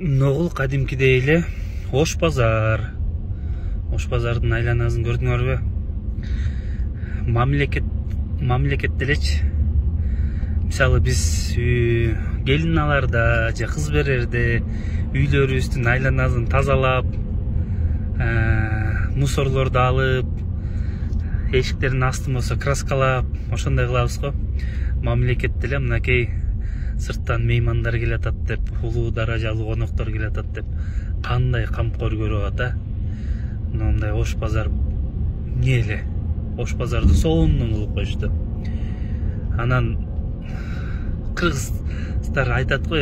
Ногул кадимкидей эле Ош базар. Ош базардын айланазын көрдүңөрбү? Мамлекет элечи. Мисалы биз келин аларда же кыз берерде үйлөрүбүздүн айланазын тазалап, мусорлорду алып, эшиктердин астын болсо краскалап, ошондой кылабыз го. Мамлекет деле мынакей сырттан меймандар келатат деп, улуу даражалуу коноктор келатат деп кандай камкор көрүп атат, мындай Ош базар эмне эле? Ош базарды сонун кылып коюшту. Анан кыргыздар айтат го,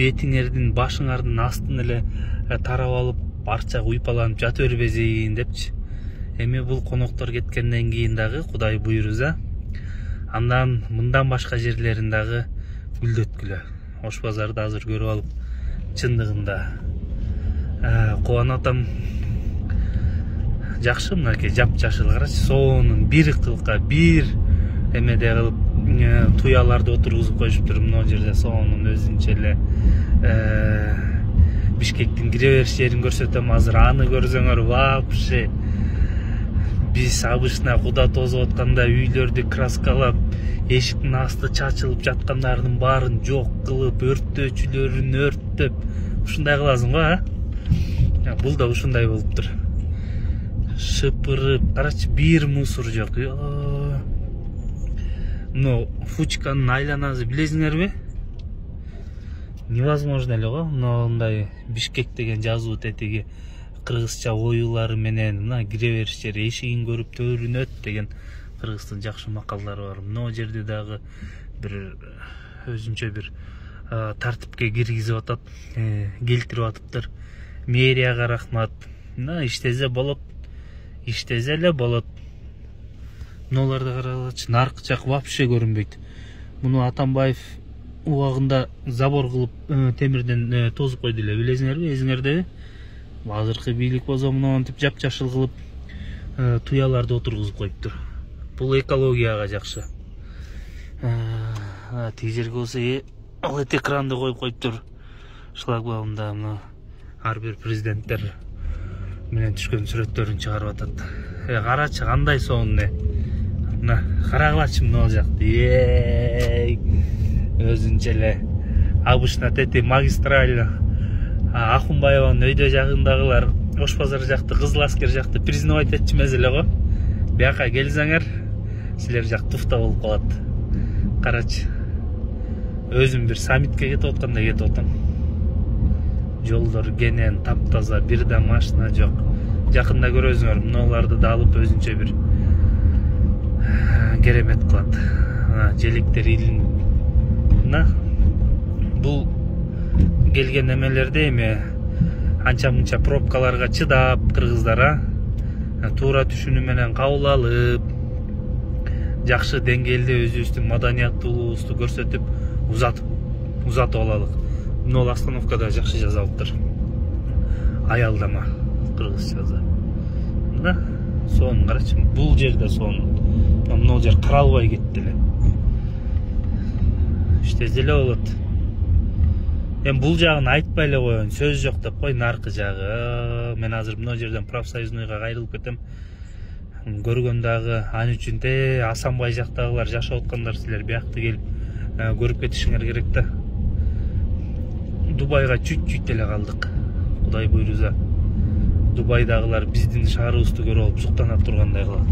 бетиңердин, башыңардын астын эле тарап алып, барча уйпаланып жата бербесин депчи. Эми бул коноктор кеткенден кийин дагы Кудай буйруза, андан мындан башка жерлерин дагы гүлдөткүлө. Ош базарды азыр көрүп алып, чындыгында кубанып атам. Жакшы, мынакей жапжашыл карачы, сонун бир кылка, бир эмеде кылып туяларды отургузуп коюшуптур. Мына жерде сонун өзүнчө эле Бишкектин кире бериш жерин көрсөтөм азыр. Аны көрсөңөр вообще биз обычно куда тозуп атканда үйлөрдү краскалап, эшиктин асты чачылып жаткандардын баарын жок кылып, өрттөөчүлөрүн өрттөп, ушундай кыласың го, Бул да ушундай болуптур. Шыпырып, карачы, бир мусор жок. Но Фучканын айланасы билесиңерби? Невозможно эле го. Мындай Бишкек деген жазуу тетиги кыргызча оюлары менен мына кире бериш жери эшигин көрүп төрүнөт деген кыргыздын жакшы макалдары бар. Мына жерде дагы бир өзүнчө бир тартипке киргизип атат, келтирип атыптыр. Мэрияга рахмат. Мына иштесе болот. Иштесе эле болот. Мыналарды карагылачы, наркы жак вообще көрүнбөйт. Муну Атамбаев убагында забор кылып темирден тозуп койду эле, билесиңерби, эсиңердеби? Азыркы бийлик болсо мынтип жапжашыл кылып туяларды отургузуп коюптур. Бул экологияга жакшы. Тиги жерге болсо OLED экранды коюп коюптур. Шлагбаумда мына ар бир президенттер менен түшкөн сүрөттөрүн чыгарып атат. Карачы, кандай сонун. Мына карагылачы мына жакты. Өзүнчө эле обычно тети магистраль Акунбаеванын өйдө жагындагылар Ош базар жакты, Кызыл аскер жакты признавать этчимез эле го. Бияка келсеңер, силер жак туфта болуп калат. Карачы, өзүм бир саммитке кетип аткандай кетип атам. Жолдор кенен, таптаза, бир да машина жок. Жакында көрөсүңөр, мыналарды да алып өзүнчө бир керемет кылат. Желектер илин. Бул келген эмелерде эми анча-мынча пробкаларга чыдап кыргыздар, туура түшүнүү менен кабыл алып, жакшы деңгээлде өзүбүздүн маданияттуулугубузду көрсөтүп, узатып алалык. Мына остановкада жакшы жазылыптыр. Аялдама кыргызча. Мына сонун карачы, бул жерде сонун. Мына жер каралбай кетти эле. Иштесе эле болот. Бул жагын айтпай эле коеюн, сөз жок деп кой, наркы жагы. Мен азыр мына жерден профсоюзныйга кайрылып кетем. Көргөн дагы ан үчүн Асанбай жактагылар жашап аткандар, силер биякты келип көрүп кетишиңер керек да. Дубайга чуть-чуть эле калдык. Кудай буйруза. Дубайдагылар биздин шаарыбызды көрүп алып суктанып тургандай кылат.